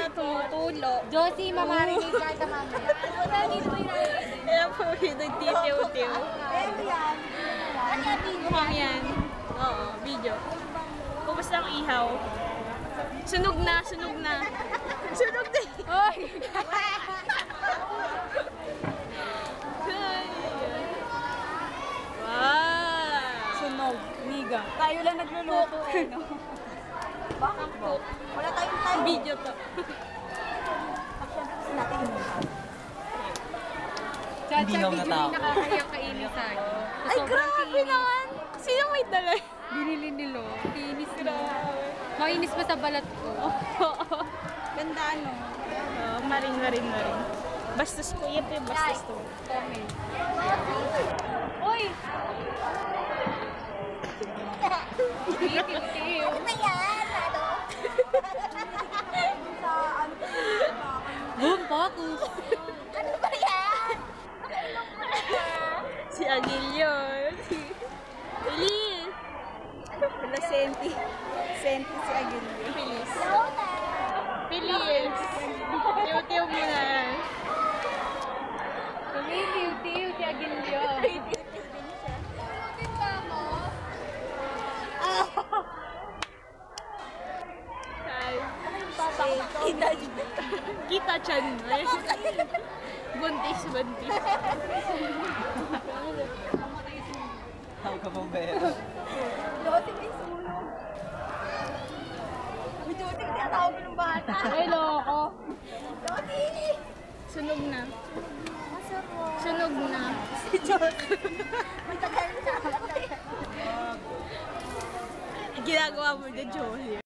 na tumutulo. Josie, mamarinig ka sa mamaya. Kaya po, nagtitiw-tiw. Mukhang yan. Oo, video. Kumusta ang ihaw? Sunog na, sunog na. Sunog na. Oy! Wow! Sunog, miga. Tayo lang nagluluto eh, no? Bakit po? Wala tayong time. Video to. Kasi natin yung Hindi na nakakayang kainin sa'yo. Ay, grabe naman! Sino may dala? Binili nilo. Kinis na. Mainis pa sa balat ko. Ganda ano? Maring. Bastos ko. Yan po yung bastos to. Comment. Uy! Tiw-tiw. Ano ba yan? Ano? Sa ano? Boom, focus. Ano ba yan? Si Aguilio. Feliz! Wala Senti. Senti si Aguilio. Feliz. Feliz! Tiw-tiw mo na. Tiw-tiw si Aguilio. Kita chan mo eh. Buntis. Ang kabombero. Josie, may sunog. May Josie, tinatawag ng bata. Ay, loko. Josie! Sunog na. Masarap. Sunog na. Si Josie. Matagal na. Ginagawa mo na, Josie.